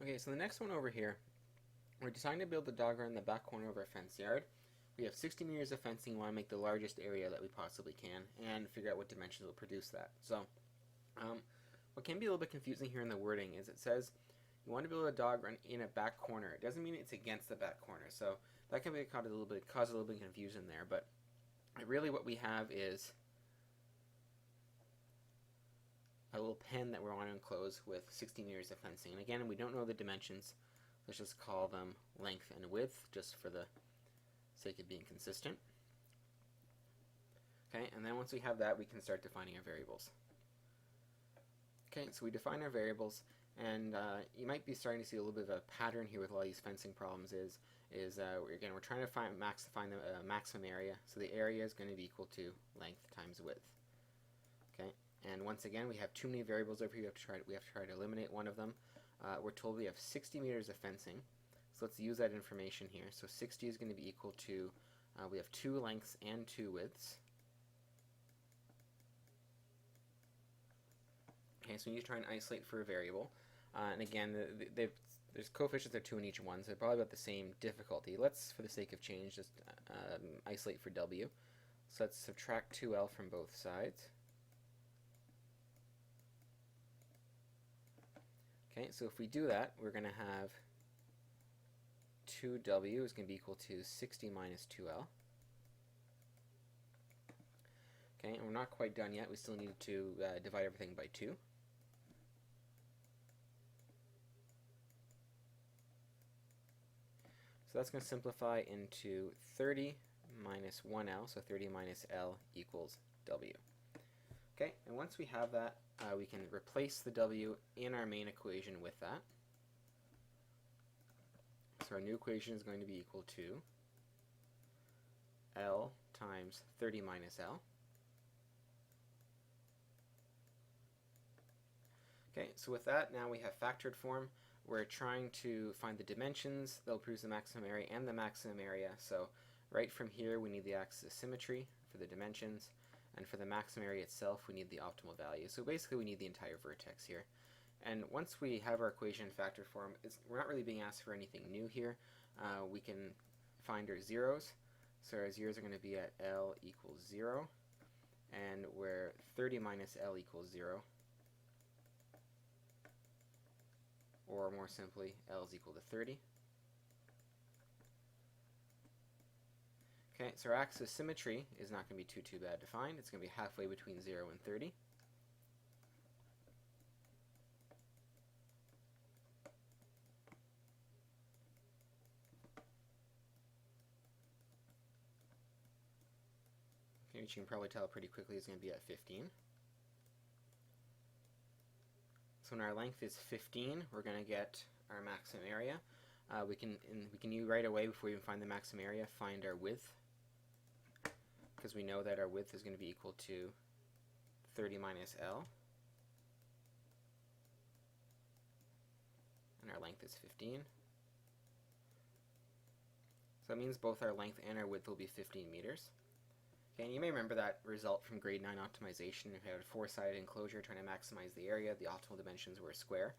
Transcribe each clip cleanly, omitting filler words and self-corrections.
Okay, so the next one over here, we're deciding to build the dog run in the back corner of our fence yard. We have 60 meters of fencing. We want to make the largest area that we possibly can and figure out what dimensions will produce that. So, what can be a little bit confusing here in the wording is it says you want to build a dog run in a back corner. It doesn't mean it's against the back corner. So that can be cause a little bit of confusion there. But really, what we have is a little pen that we want to enclose with 60 meters of fencing. And again, we don't know the dimensions. Let's just call them length and width, just for the sake of being consistent. Okay, and then once we have that, we can start defining our variables. Okay, so we define our variables, and you might be starting to see a little bit of a pattern here with all these fencing problems. Again, we're trying to find the maximum area, so the area is going to be equal to length times width. Okay, and once again, we have too many variables over here. We have to try to eliminate one of them. We're told we have 60 meters of fencing, so let's use that information here. So 60 is going to be equal to, we have 2 lengths and 2 widths. Okay, so we need to try and isolate for a variable. And again, there's coefficients that are 2 in each one, so they're probably about the same difficulty. Let's, for the sake of change, just isolate for W. So let's subtract 2L from both sides. Okay, so if we do that, we're going to have 2W is going to be equal to 60 minus 2L. Okay, and we're not quite done yet. We still need to divide everything by 2. So that's going to simplify into 30 minus 1L, so 30 minus L equals W. Okay, and once we have that, we can replace the W in our main equation with that. So our new equation is going to be equal to L times 30 minus L. Okay, so with that, now we have factored form. We're trying to find the dimensions that will produce the maximum area and the maximum area. So right from here, we need the axis of symmetry for the dimensions. And for the maximum area itself, we need the optimal value. So basically, we need the entire vertex here. And once we have our equation in factored form, we're not really being asked for anything new here. We can find our zeros. So our zeros are going to be at L equals 0, and where 30 minus L equals 0, or more simply, L is equal to 30. Okay, so our axis of symmetry is not going to be too bad to find. It's going to be halfway between 0 and 30. Okay, which you can probably tell pretty quickly is going to be at 15. So when our length is 15, we're going to get our maximum area. We can right away, before we even find the maximum area, find our width, because we know that our width is going to be equal to 30 minus L, and our length is 15. So that means both our length and our width will be 15 meters. Okay, and you may remember that result from grade 9 optimization. If you had a 4-sided enclosure trying to maximize the area, the optimal dimensions were a square.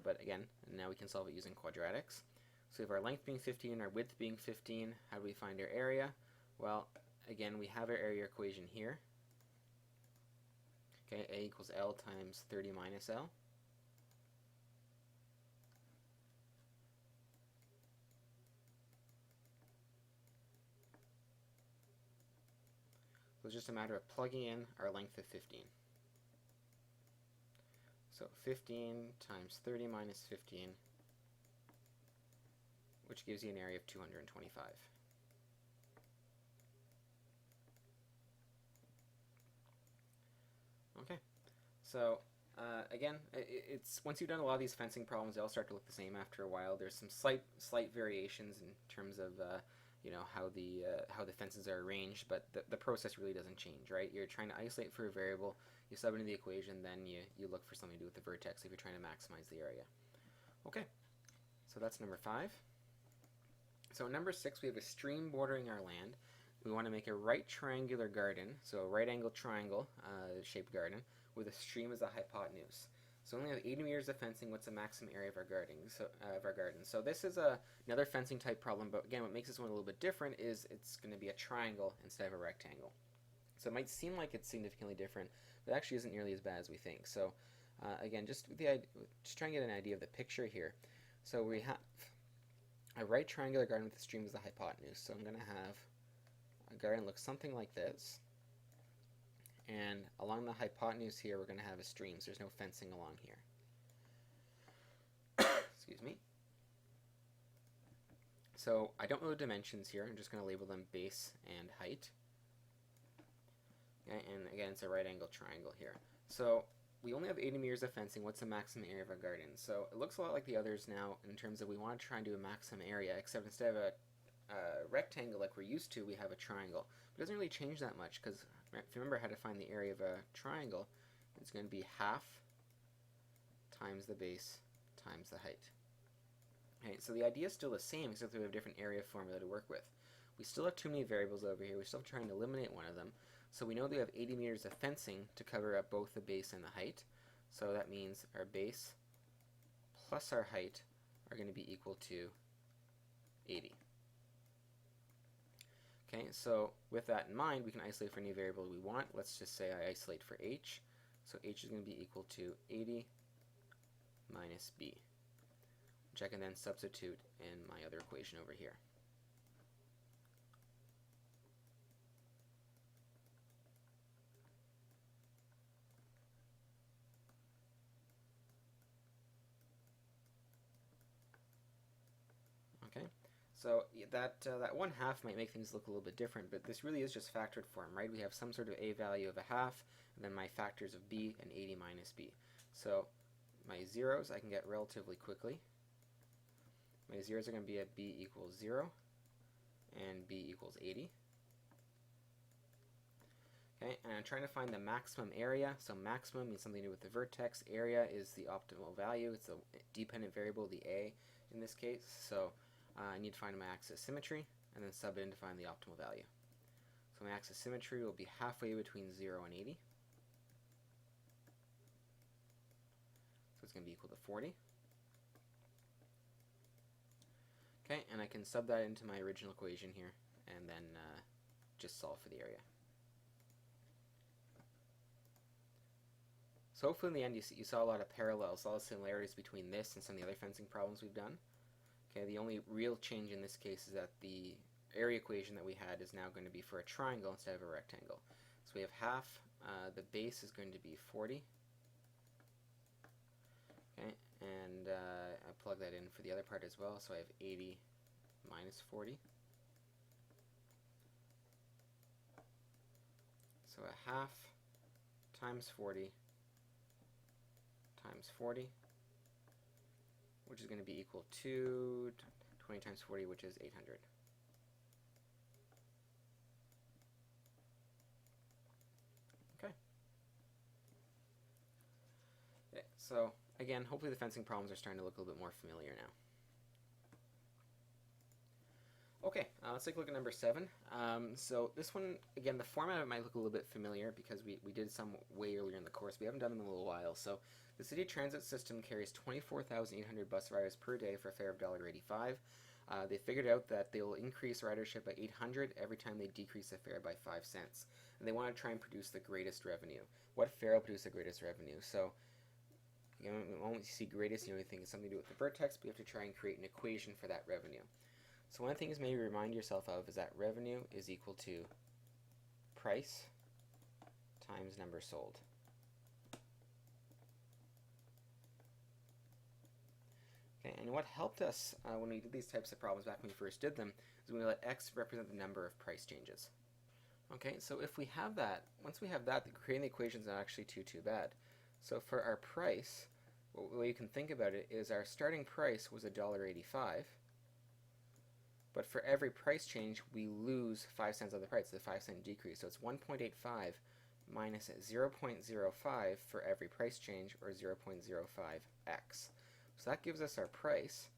But again, now we can solve it using quadratics. So we have our length being 15, our width being 15. How do we find our area? Well, again, we have our area equation here. Okay, A equals L times 30 minus L. So it's just a matter of plugging in our length of 15. So 15 times 30 minus 15, which gives you an area of 225. Okay, so again, once you've done a lot of these fencing problems, they all start to look the same after a while. There's some slight variations in terms of how the fences are arranged, but the process really doesn't change, right? You're trying to isolate for a variable, you sub into the equation, then you look for something to do with the vertex if you're trying to maximize the area. Okay, so that's number 5. So in number 6, we have a stream bordering our land. We want to make a right triangular garden, so a right angled triangle shaped garden with a stream as a hypotenuse. So we only have 80 meters of fencing. What's the maximum area of our garden? So this is another fencing type problem, but again, what makes this one a little bit different is it's going to be a triangle instead of a rectangle. So it might seem like it's significantly different, but it actually isn't nearly as bad as we think. So again, just try and get an idea of the picture here. So we have a right triangular garden with the stream as the hypotenuse. So I'm going to have a garden look something like this. And along the hypotenuse here, we're going to have a stream, so there's no fencing along here. Excuse me. So I don't know the dimensions here. I'm just going to label them base and height. Okay, and again, it's a right angle triangle here. So we only have 80 meters of fencing. What's the maximum area of our garden? So it looks a lot like the others now in terms of we want to try and do a maximum area, except instead of a rectangle like we're used to, we have a triangle. But it doesn't really change that much because if you remember how to find the area of a triangle, it's going to be half times the base times the height. Okay, so the idea is still the same, except we have a different area formula to work with. We still have too many variables over here. We're still trying to eliminate one of them. So we know that we have 80 meters of fencing to cover up both the base and the height. So that means our base plus our height are going to be equal to 80. Okay, so with that in mind, we can isolate for any variable we want. Let's just say I isolate for h. So h is going to be equal to 80 minus b, which I can then substitute in my other equation over here. Okay, so that 1/2 might make things look a little bit different, but this really is just factored form, right? We have some sort of a value of 1/2, and then my factors of b and 80 minus b. So my zeros I can get relatively quickly. My zeros are going to be at b equals 0 and b equals 80. Okay, and I'm trying to find the maximum area. So maximum means something to do with the vertex. Area is the optimal value. It's a dependent variable, the a in this case. So I need to find my axis symmetry and then sub it in to find the optimal value. So my axis symmetry will be halfway between 0 and 80. So it's going to be equal to 40. Okay, and I can sub that into my original equation here and then just solve for the area. So hopefully in the end you saw a lot of parallels, a lot of similarities between this and some of the other fencing problems we've done. Okay, the only real change in this case is that the area equation that we had is now going to be for a triangle instead of a rectangle. So we have half, the base is going to be 40. Okay, and I plug that in for the other part as well, so I have 80 minus 40. So a half times 40 times 40, which is going to be equal to 20 times 40, which is 800. Okay. So again, hopefully the fencing problems are starting to look a little bit more familiar now. Okay, let's take a look at number 7. So this one, again, the format of it might look a little bit familiar because we did some way earlier in the course. We haven't done them in a little while. So the city transit system carries 24,800 bus riders per day for a fare of $1.85. They figured out that they will increase ridership by 800 every time they decrease the fare by 5 cents. And they want to try and produce the greatest revenue. What fare will produce the greatest revenue? So when you see greatest, you think it's something to do with the vertex, but you have to try and create an equation for that revenue. So one thing is maybe remind yourself of is that revenue is equal to price times number sold. Okay, and what helped us when we did these types of problems back when we first did them is when we let x represent the number of price changes. Okay, so if we have that, once we have that, creating the equation is not actually too bad. So for our price, the way you can think about it is our starting price was $1.85. But for every price change, we lose 5 cents of the price, the 5 cent decrease. So it's 1.85 minus 0.05 for every price change, or 0.05x. So that gives us our price.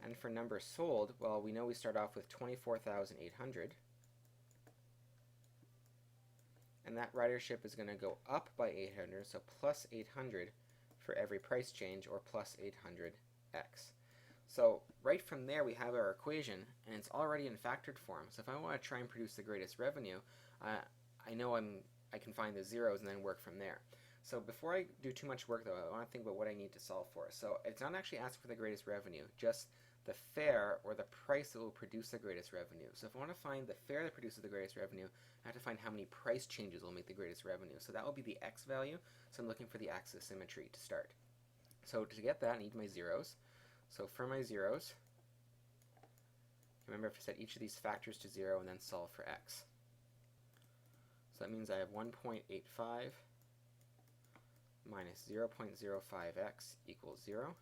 And for numbers sold, well, we know we start off with 24,800. And that ridership is going to go up by 800, so plus 800 for every price change, or plus 800x. So right from there we have our equation, and it's already in factored form. So if I want to try and produce the greatest revenue, I know I can find the zeros and then work from there. So before I do too much work though, I want to think about what I need to solve for. So it's not actually asking for the greatest revenue, just the fare or the price that will produce the greatest revenue. So if I want to find the fare that produces the greatest revenue, I have to find how many price changes will make the greatest revenue. So that will be the x value. So I'm looking for the axis symmetry to start. So to get that, I need my zeros. So for my zeros, remember I have to set each of these factors to 0 and then solve for x. So that means I have 1.85 minus 0.05x equals 0.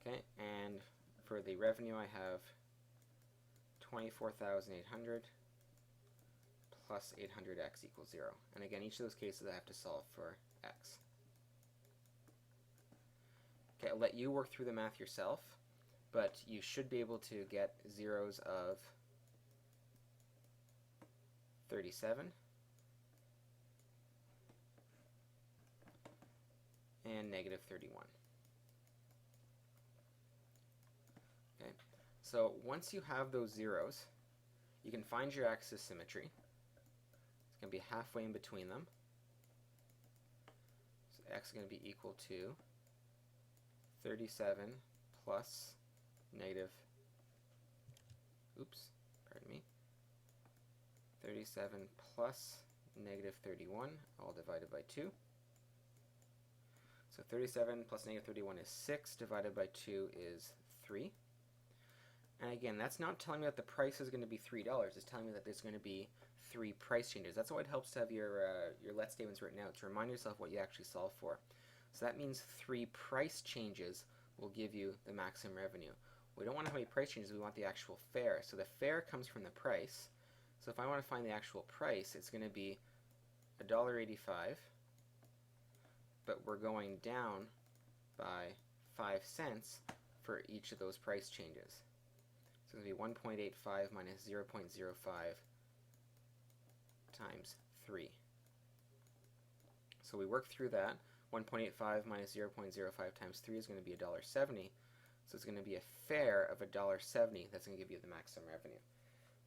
Okay, and for the revenue I have 24,800 plus 800x equals 0. And again, each of those cases I have to solve for x. Okay, I'll let you work through the math yourself, but you should be able to get zeros of 37 and negative 31. Okay, so once you have those zeros, you can find your axis symmetry. It's going to be halfway in between them. So x is going to be equal to 37 plus negative, 37 plus negative 31, all divided by 2. So 37 plus negative 31 is 6, divided by 2 is 3. And again, that's not telling me that the price is going to be $3. It's telling me that there's going to be 3 price changes. That's why it helps to have your let statements written out, to remind yourself what you actually solve for. So that means 3 price changes will give you the maximum revenue. We don't want to have any price changes, we want the actual fare. So the fare comes from the price. So if I want to find the actual price, it's going to be $1.85, but we're going down by 5 cents for each of those price changes. So it's going to be 1.85 minus 0.05 times 3. So we work through that. 1.85 minus 0.05 times 3 is going to be $1.70. So it's going to be a fare of $1.70 that's going to give you the maximum revenue.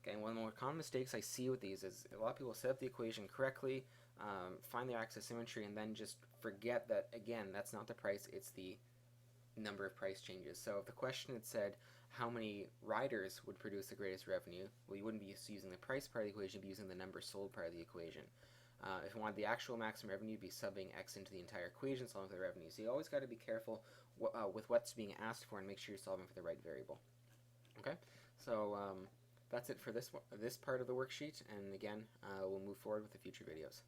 Okay, and one of the more common mistakes I see with these is a lot of people set up the equation correctly, find the axis symmetry, and then just forget that, again, that's not the price, it's the number of price changes. So if the question had said how many riders would produce the greatest revenue, well, you wouldn't be using the price part of the equation, you'd be using the number sold part of the equation. If you wanted the actual maximum revenue, you'd be subbing x into the entire equation, solving for the revenue. So you always got to be careful with what's being asked for and make sure you're solving for the right variable. Okay, so that's it for this part of the worksheet, and again, we'll move forward with the future videos.